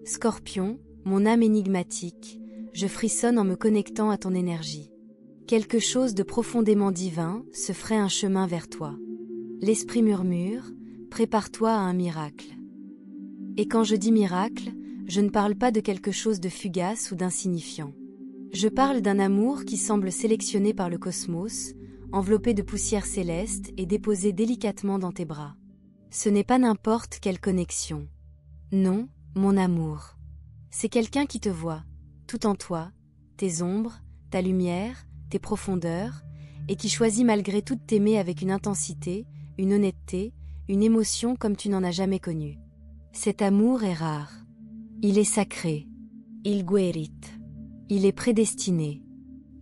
Scorpion, mon âme énigmatique, je frissonne en me connectant à ton énergie. Quelque chose de profondément divin se ferait un chemin vers toi. L'esprit murmure, prépare-toi à un miracle. Et quand je dis miracle, je ne parle pas de quelque chose de fugace ou d'insignifiant. Je parle d'un amour qui semble sélectionné par le cosmos, enveloppé de poussière céleste et déposé délicatement dans tes bras. Ce n'est pas n'importe quelle connexion. Non, mon amour. C'est quelqu'un qui te voit, tout en toi, tes ombres, ta lumière, tes profondeurs, et qui choisit malgré tout de t'aimer avec une intensité, une honnêteté, une émotion comme tu n'en as jamais connue. Cet amour est rare. Il est sacré. Il guérit. Il est prédestiné.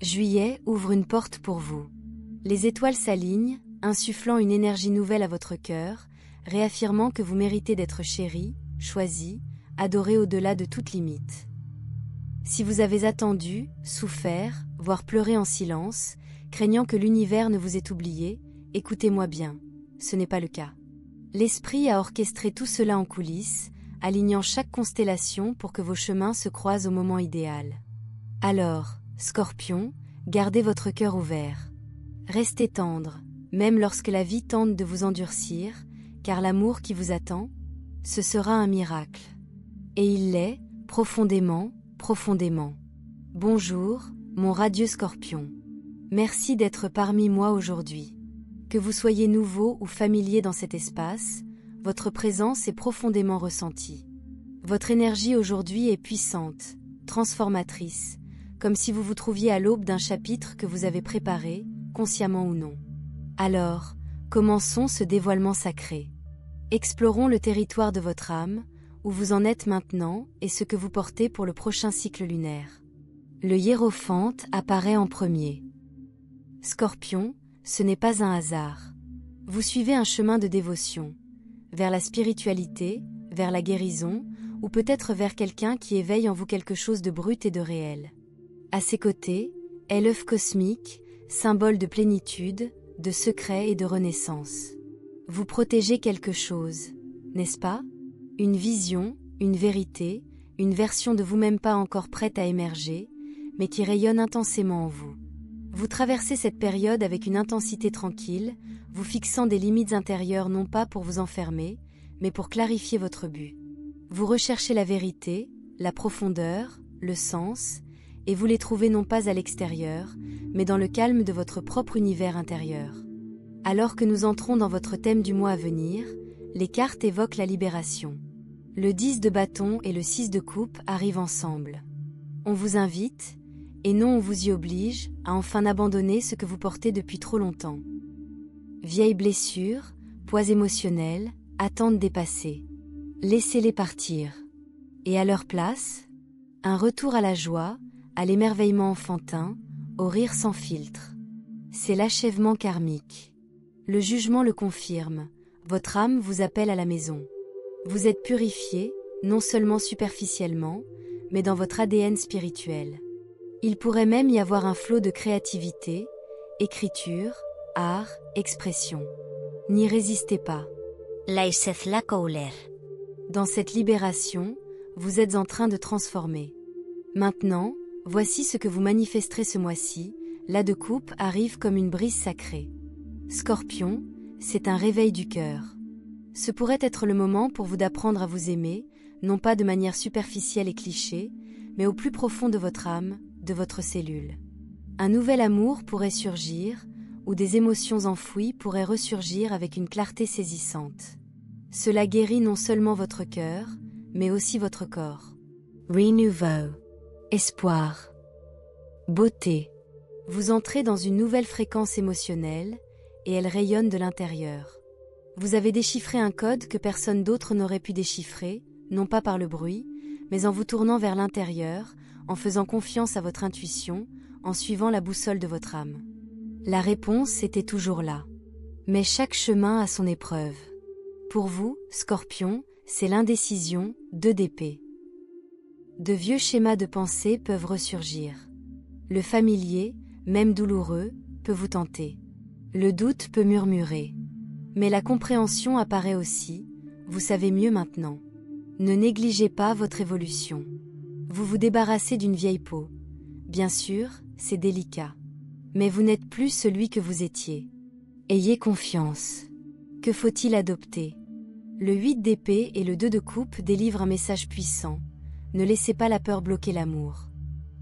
Juillet ouvre une porte pour vous. Les étoiles s'alignent, insufflant une énergie nouvelle à votre cœur, réaffirmant que vous méritez d'être chéri, choisi, adoré au-delà de toute limite. Si vous avez attendu, souffert, voire pleuré en silence, craignant que l'univers ne vous ait oublié, écoutez-moi bien, ce n'est pas le cas. L'esprit a orchestré tout cela en coulisses, alignant chaque constellation pour que vos chemins se croisent au moment idéal. Alors, Scorpion, gardez votre cœur ouvert. Restez tendre, même lorsque la vie tente de vous endurcir, car l'amour qui vous attend, ce sera un miracle. Et il l'est, profondément, profondément. Bonjour, mon radieux Scorpion. Merci d'être parmi moi aujourd'hui. Que vous soyez nouveau ou familier dans cet espace, votre présence est profondément ressentie. Votre énergie aujourd'hui est puissante, transformatrice, comme si vous vous trouviez à l'aube d'un chapitre que vous avez préparé, consciemment ou non. Alors, commençons ce dévoilement sacré. Explorons le territoire de votre âme, où vous en êtes maintenant et ce que vous portez pour le prochain cycle lunaire. Le hiérophante apparaît en premier. Scorpion, ce n'est pas un hasard. Vous suivez un chemin de dévotion, vers la spiritualité, vers la guérison, ou peut-être vers quelqu'un qui éveille en vous quelque chose de brut et de réel. À ses côtés est l'œuf cosmique, symbole de plénitude, de secret et de renaissance. Vous protégez quelque chose, n'est-ce pas? Une vision, une vérité, une version de vous-même pas encore prête à émerger, mais qui rayonne intensément en vous. Vous traversez cette période avec une intensité tranquille, vous fixant des limites intérieures non pas pour vous enfermer, mais pour clarifier votre but. Vous recherchez la vérité, la profondeur, le sens, et vous les trouvez non pas à l'extérieur, mais dans le calme de votre propre univers intérieur. Alors que nous entrons dans votre thème du mois à venir, les cartes évoquent la libération. Le 10 de bâton et le 6 de coupe arrivent ensemble. On vous invite, et non on vous y oblige, à enfin abandonner ce que vous portez depuis trop longtemps. Vieilles blessures, poids émotionnels, attentes dépassées. Laissez-les partir. Et à leur place, un retour à la joie, à l'émerveillement enfantin, au rire sans filtre. C'est l'achèvement karmique. Le jugement le confirme, votre âme vous appelle à la maison. Vous êtes purifié, non seulement superficiellement, mais dans votre ADN spirituel. Il pourrait même y avoir un flot de créativité, écriture, art, expression. N'y résistez pas. Dans cette libération, vous êtes en train de transformer. Maintenant, voici ce que vous manifesterez ce mois-ci, l'As de coupe arrive comme une brise sacrée. Scorpion, c'est un réveil du cœur. Ce pourrait être le moment pour vous d'apprendre à vous aimer, non pas de manière superficielle et cliché, mais au plus profond de votre âme, de votre cellule. Un nouvel amour pourrait surgir, ou des émotions enfouies pourraient ressurgir avec une clarté saisissante. Cela guérit non seulement votre cœur, mais aussi votre corps. Renouveau. Espoir. Beauté. Vous entrez dans une nouvelle fréquence émotionnelle, et elle rayonne de l'intérieur. Vous avez déchiffré un code que personne d'autre n'aurait pu déchiffrer, non pas par le bruit, mais en vous tournant vers l'intérieur, en faisant confiance à votre intuition, en suivant la boussole de votre âme. La réponse était toujours là. Mais chaque chemin a son épreuve. Pour vous, Scorpion, c'est l'indécision, 2 d'épée. De vieux schémas de pensée peuvent ressurgir. Le familier, même douloureux, peut vous tenter. Le doute peut murmurer. Mais la compréhension apparaît aussi, vous savez mieux maintenant. Ne négligez pas votre évolution. Vous vous débarrassez d'une vieille peau. Bien sûr, c'est délicat. Mais vous n'êtes plus celui que vous étiez. Ayez confiance. Que faut-il adopter? Le 8 d'épée et le 2 de coupe délivrent un message puissant. Ne laissez pas la peur bloquer l'amour.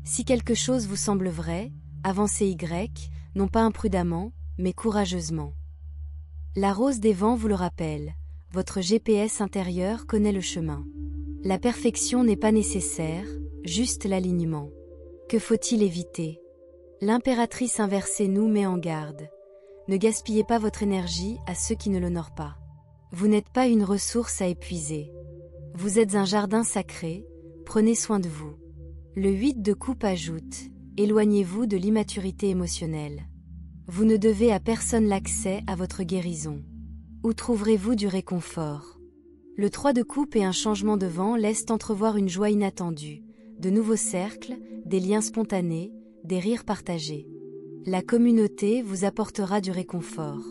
Si quelque chose vous semble vrai, avancez Y, non pas imprudemment, mais courageusement. La rose des vents vous le rappelle, votre GPS intérieur connaît le chemin. La perfection n'est pas nécessaire, juste l'alignement. Que faut-il éviter? L'impératrice inversée nous met en garde. Ne gaspillez pas votre énergie à ceux qui ne l'honorent pas. Vous n'êtes pas une ressource à épuiser. Vous êtes un jardin sacré, prenez soin de vous. Le 8 de coupe ajoute, éloignez-vous de l'immaturité émotionnelle. Vous ne devez à personne l'accès à votre guérison. Où trouverez-vous du réconfort? Le 3 de coupe et un changement de vent laissent entrevoir une joie inattendue, de nouveaux cercles, des liens spontanés, des rires partagés. La communauté vous apportera du réconfort.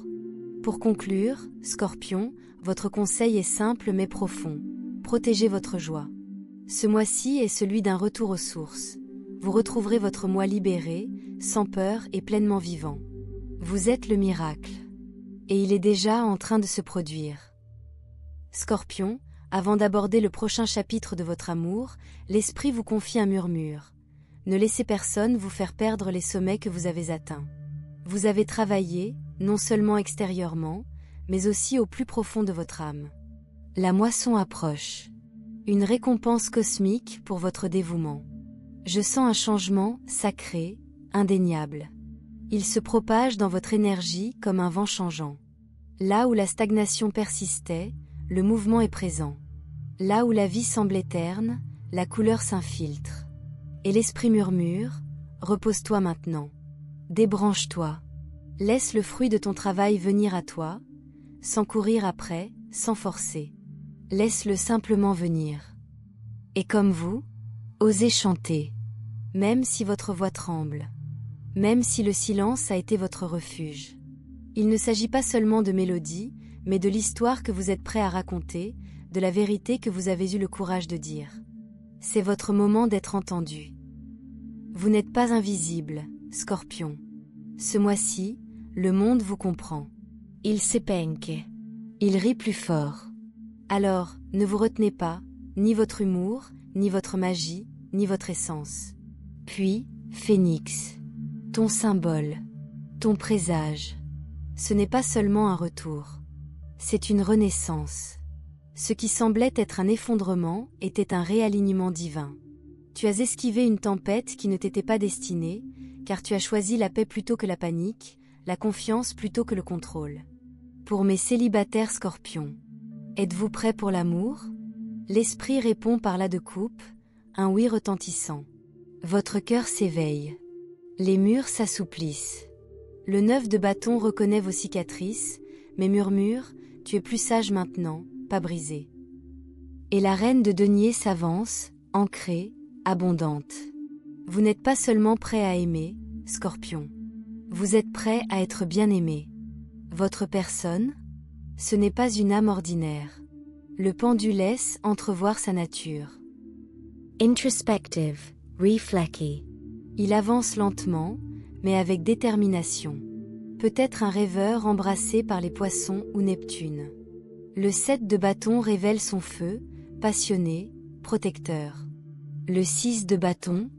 Pour conclure, Scorpion, votre conseil est simple mais profond. Protégez votre joie. Ce mois-ci est celui d'un retour aux sources. Vous retrouverez votre moi libéré, sans peur et pleinement vivant. Vous êtes le miracle. Et il est déjà en train de se produire. Scorpion, avant d'aborder le prochain chapitre de votre amour, l'esprit vous confie un murmure. Ne laissez personne vous faire perdre les sommets que vous avez atteints. Vous avez travaillé, non seulement extérieurement, mais aussi au plus profond de votre âme. La moisson approche. Une récompense cosmique pour votre dévouement. Je sens un changement sacré, indéniable. Il se propage dans votre énergie comme un vent changeant. Là où la stagnation persistait, le mouvement est présent. Là où la vie semblait terne, la couleur s'infiltre. Et l'esprit murmure, repose-toi maintenant. Débranche-toi. Laisse le fruit de ton travail venir à toi, sans courir après, sans forcer. Laisse-le simplement venir. Et comme vous, osez chanter. Même si votre voix tremble. Même si le silence a été votre refuge. Il ne s'agit pas seulement de mélodie, mais de l'histoire que vous êtes prêt à raconter, de la vérité que vous avez eu le courage de dire. C'est votre moment d'être entendu. Vous n'êtes pas invisible, Scorpion. Ce mois-ci, le monde vous comprend. Il s'épenque. Il rit plus fort. Alors, ne vous retenez pas, ni votre humour, ni votre magie, ni votre essence. Puis, Phénix. Ton symbole. Ton présage. Ce n'est pas seulement un retour. C'est une renaissance. Ce qui semblait être un effondrement était un réalignement divin. Tu as esquivé une tempête qui ne t'était pas destinée, car tu as choisi la paix plutôt que la panique, la confiance plutôt que le contrôle. Pour mes célibataires Scorpions, êtes-vous prêts pour l'amour? L'esprit répond par la de coupe, un oui retentissant. Votre cœur s'éveille. Les murs s'assouplissent. Le 9 de bâton reconnaît vos cicatrices, mais murmure, tu es plus sage maintenant, pas brisé. Et la reine de denier s'avance, ancrée, abondante. Vous n'êtes pas seulement prêt à aimer, Scorpion. Vous êtes prêt à être bien aimé. Votre personne? Ce n'est pas une âme ordinaire. Le pendule laisse entrevoir sa nature. Introspective, reflective. Il avance lentement, mais avec détermination. Peut-être un rêveur embrassé par les poissons ou Neptune. Le 7 de bâton révèle son feu, passionné, protecteur. Le 6 de bâton,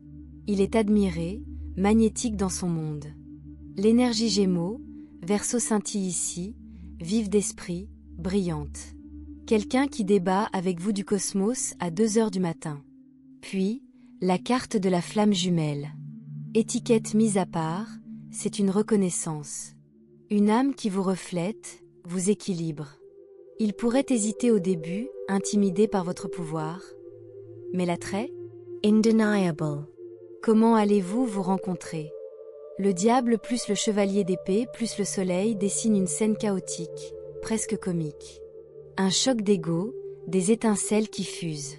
il est admiré, magnétique dans son monde. L'énergie Gémeaux, Verseau scintille ici, vive d'esprit, brillante. Quelqu'un qui débat avec vous du cosmos à 2 heures du matin. Puis, la carte de la flamme jumelle. Étiquette mise à part, c'est une reconnaissance. Une âme qui vous reflète, vous équilibre. Il pourrait hésiter au début, intimidé par votre pouvoir. Mais l'attrait? Indeniable. Comment allez-vous vous rencontrer? Le diable plus le chevalier d'épée plus le soleil dessinent une scène chaotique, presque comique. Un choc d'ego, des étincelles qui fusent.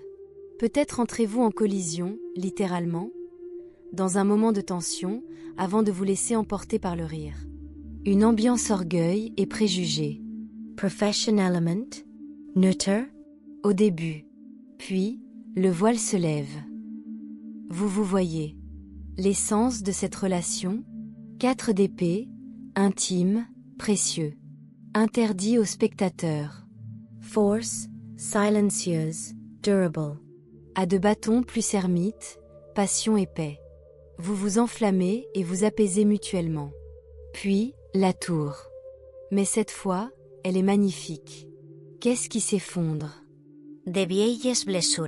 Peut-être entrez-vous en collision, littéralement, dans un moment de tension, avant de vous laisser emporter par le rire. Une ambiance orgueil et préjugé. Profession element, neutre. Au début. Puis, le voile se lève. Vous vous voyez. L'essence de cette relation, 4 d'épée, intime, précieux. Interdit aux spectateurs. Force, silencieuse, durable. À 2 bâtons plus ermite, passion et paix. Vous vous enflammez et vous apaisez mutuellement. Puis, la tour. Mais cette fois, elle est magnifique. Qu'est-ce qui s'effondre? De vieilles blessures.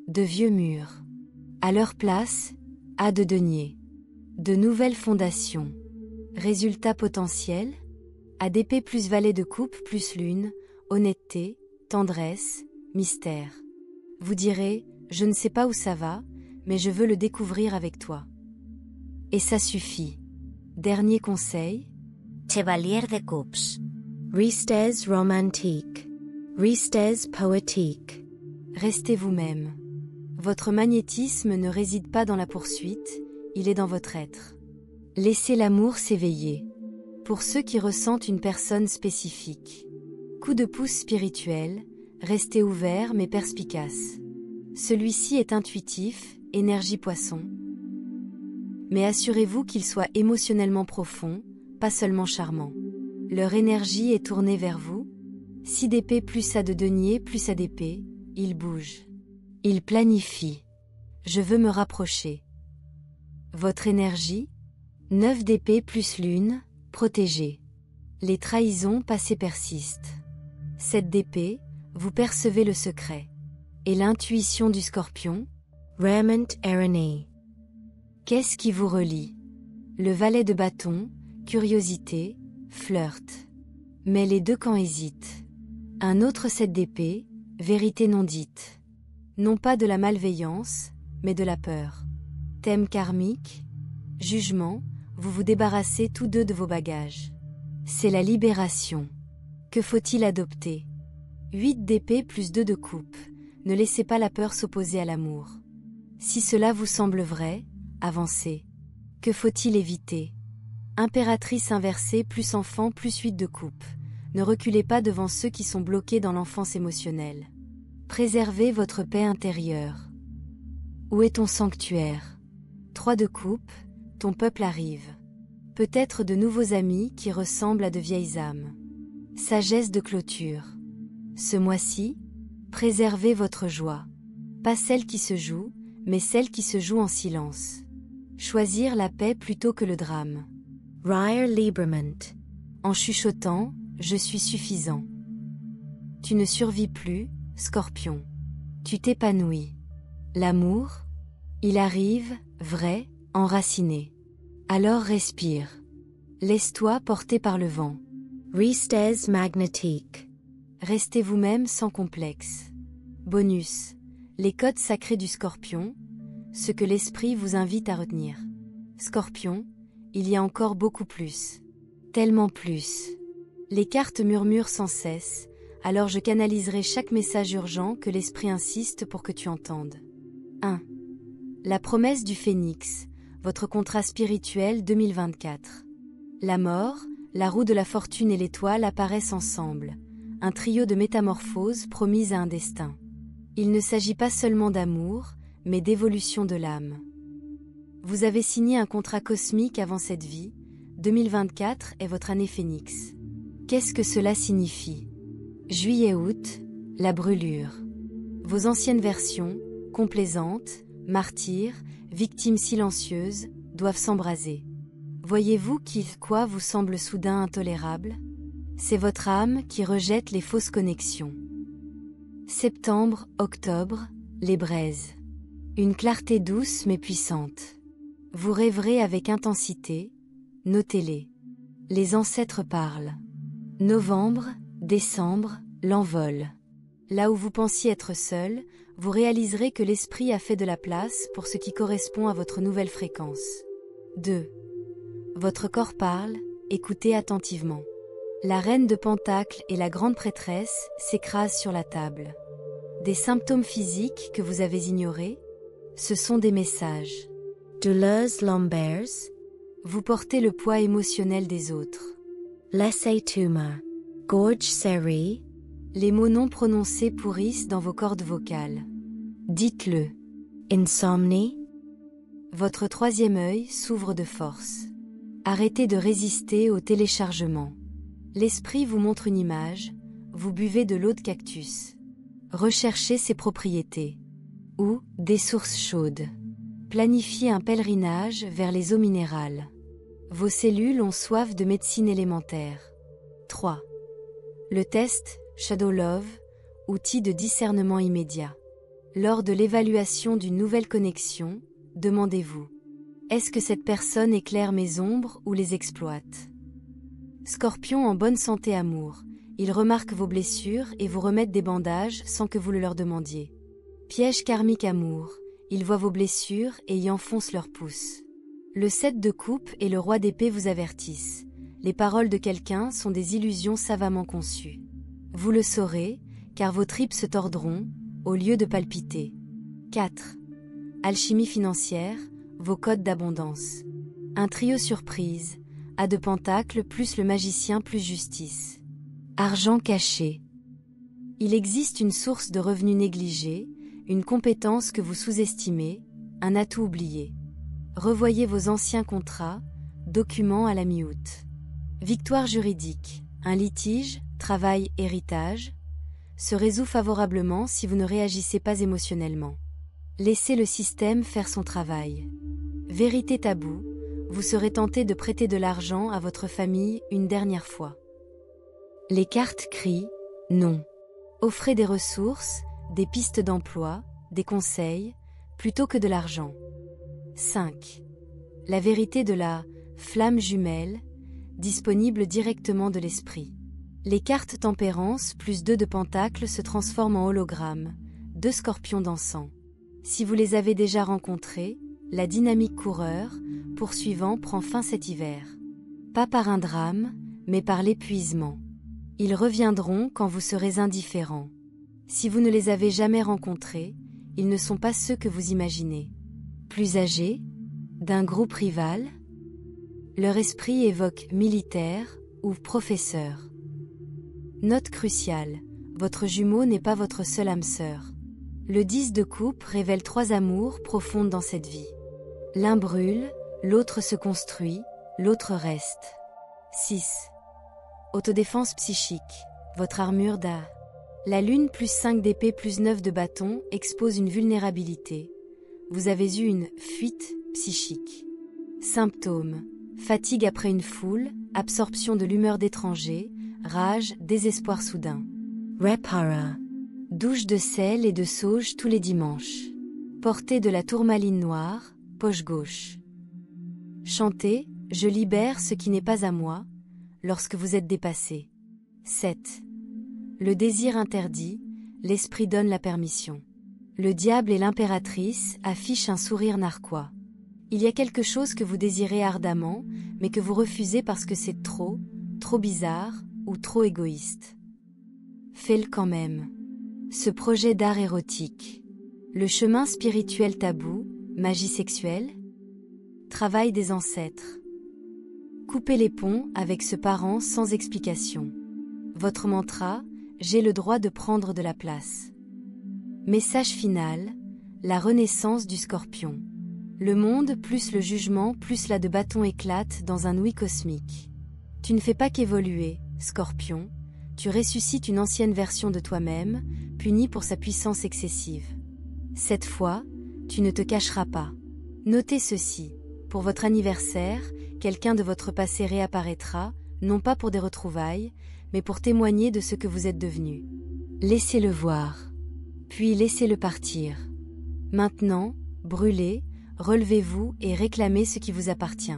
De vieux murs. À leur place, A de denier. De nouvelles fondations. Résultat potentiel? A d'épée plus valet de coupe plus lune, honnêteté, tendresse, mystère. Vous direz, je ne sais pas où ça va, mais je veux le découvrir avec toi. Et ça suffit. Dernier conseil. Chevalier de Cups. Restez romantique. Restez poétique. Restez vous-même. Votre magnétisme ne réside pas dans la poursuite, il est dans votre être. Laissez l'amour s'éveiller. Pour ceux qui ressentent une personne spécifique. Coup de pouce spirituel, restez ouvert mais perspicace. Celui-ci est intuitif, énergie poisson. Mais assurez-vous qu'il soit émotionnellement profond, pas seulement charmant. Leur énergie est tournée vers vous. 6 d'épée plus A de denier plus A d'épée, il bouge. Il planifie. Je veux me rapprocher. Votre énergie? 9 d'épée plus lune, protégée. Les trahisons passées persistent. 7 d'épée, vous percevez le secret. Et l'intuition du scorpion? Rament Erene. Qu'est-ce qui vous relie? Le valet de bâton, curiosité, flirt. Mais les 2 camps hésitent. Un autre 7 d'épée, vérité non dite. Non pas de la malveillance, mais de la peur. Thème karmique, jugement, vous vous débarrassez tous 2 de vos bagages. C'est la libération. Que faut-il adopter? 8 d'épée plus 2 de coupe. Ne laissez pas la peur s'opposer à l'amour. Si cela vous semble vrai, avancez. Que faut-il éviter? Impératrice inversée plus enfant plus 8 de coupe. Ne reculez pas devant ceux qui sont bloqués dans l'enfance émotionnelle. Préservez votre paix intérieure. Où est ton sanctuaire? 3 de coupe, ton peuple arrive. Peut-être de nouveaux amis qui ressemblent à de vieilles âmes. Sagesse de clôture. Ce mois-ci, préservez votre joie. Pas celle qui se joue, mais celle qui se joue en silence. Choisir la paix plutôt que le drame. Rare Lieberman. En chuchotant, je suis suffisant. Tu ne survis plus, Scorpion. Tu t'épanouis. L'amour? Il arrive, vrai, enraciné. Alors respire. Laisse-toi porter par le vent. Restez magnétique. Restez vous-même sans complexe. Bonus. Les codes sacrés du Scorpion, ce que l'esprit vous invite à retenir. Scorpion, il y a encore beaucoup plus. Tellement plus. Les cartes murmurent sans cesse, alors je canaliserai chaque message urgent que l'esprit insiste pour que tu entendes. 1. La promesse du phénix, votre contrat spirituel 2024. La mort, la roue de la fortune et l'étoile apparaissent ensemble, un trio de métamorphoses promises à un destin. Il ne s'agit pas seulement d'amour, mais d'évolution de l'âme. Vous avez signé un contrat cosmique avant cette vie, 2024 est votre année phénix. Qu'est-ce que cela signifie? Juillet-août, la brûlure. Vos anciennes versions, complaisantes, martyrs, victimes silencieuses, doivent s'embraser. Voyez-vous quoi vous semble soudain intolérable? C'est votre âme qui rejette les fausses connexions. Septembre, octobre, les braises. Une clarté douce mais puissante. Vous rêverez avec intensité, notez-les. Les ancêtres parlent. Novembre, décembre, l'envol. Là où vous pensiez être seul, vous réaliserez que l'esprit a fait de la place pour ce qui correspond à votre nouvelle fréquence. 2. Votre corps parle, écoutez attentivement. La reine de Pentacles et la grande prêtresse s'écrasent sur la table. Des symptômes physiques que vous avez ignorés? Ce sont des messages. Douleurs lombaires. Vous portez le poids émotionnel des autres. Laissez-tuma. Gorge serrée. Les mots non prononcés pourrissent dans vos cordes vocales. Dites-le. Insomnie. Votre troisième œil s'ouvre de force. Arrêtez de résister au téléchargement. L'esprit vous montre une image, vous buvez de l'eau de cactus. Recherchez ses propriétés. Ou des sources chaudes. Planifiez un pèlerinage vers les eaux minérales. Vos cellules ont soif de médecine élémentaire. 3. Le test Shadow Love, outil de discernement immédiat. Lors de l'évaluation d'une nouvelle connexion, demandez-vous: est-ce que cette personne éclaire mes ombres ou les exploite? Scorpion en bonne santé amour, ils remarquent vos blessures et vous remettent des bandages sans que vous le leur demandiez. Piège karmique amour, ils voient vos blessures et y enfoncent leurs pouces. Le 7 de coupe et le roi d'épée vous avertissent. Les paroles de quelqu'un sont des illusions savamment conçues. Vous le saurez, car vos tripes se tordront, au lieu de palpiter. 4. Alchimie financière, vos codes d'abondance. Un trio surprise, A de pentacles plus le magicien plus justice. Argent caché. Il existe une source de revenus négligée, une compétence que vous sous-estimez, un atout oublié. Revoyez vos anciens contrats, documents à la mi-août. Victoire juridique, un litige, travail, héritage, se résout favorablement si vous ne réagissez pas émotionnellement. Laissez le système faire son travail. Vérité taboue, vous serez tenté de prêter de l'argent à votre famille une dernière fois. Les cartes crient « non ». Offrez des ressources, des pistes d'emploi, des conseils, plutôt que de l'argent. 5. La vérité de la flamme jumelle, disponible directement de l'esprit. Les cartes tempérance plus 2 de pentacles se transforment en hologramme, 2 scorpions dansant. Si vous les avez déjà rencontrés, la dynamique coureur, poursuivant prend fin cet hiver. Pas par un drame, mais par l'épuisement. Ils reviendront quand vous serez indifférent. Si vous ne les avez jamais rencontrés, ils ne sont pas ceux que vous imaginez. Plus âgés, d'un groupe rival, leur esprit évoque militaire ou professeur. Note cruciale, votre jumeau n'est pas votre seule âme sœur. Le 10 de coupe révèle 3 amours profondes dans cette vie. L'un brûle, l'autre se construit, l'autre reste. 6. Autodéfense psychique, votre armure d'A. La lune plus 5 d'épée plus 9 de bâton expose une vulnérabilité. Vous avez eu une fuite psychique. Symptômes, fatigue après une foule, absorption de l'humeur d'étrangers, rage, désespoir soudain. Repara. Douche de sel et de sauge tous les dimanches. Portée de la tourmaline noire, poche gauche. Chantez, je libère ce qui n'est pas à moi, lorsque vous êtes dépassé. 7. Le désir interdit, l'esprit donne la permission. Le diable et l'impératrice affichent un sourire narquois. Il y a quelque chose que vous désirez ardemment, mais que vous refusez parce que c'est trop bizarre ou trop égoïste. Fais-le quand même. Ce projet d'art érotique. Le chemin spirituel tabou, magie sexuelle. Travail des ancêtres. Coupez les ponts avec ce parent sans explication. Votre mantra, j'ai le droit de prendre de la place. Message final, la renaissance du scorpion. Le monde plus le jugement plus la de bâton éclate dans un ouïe cosmique. Tu ne fais pas qu'évoluer, scorpion, tu ressuscites une ancienne version de toi-même, punie pour sa puissance excessive. Cette fois, tu ne te cacheras pas. Notez ceci, pour votre anniversaire, quelqu'un de votre passé réapparaîtra, non pas pour des retrouvailles, mais pour témoigner de ce que vous êtes devenu. Laissez-le voir, puis laissez-le partir. Maintenant, brûlez, relevez-vous et réclamez ce qui vous appartient.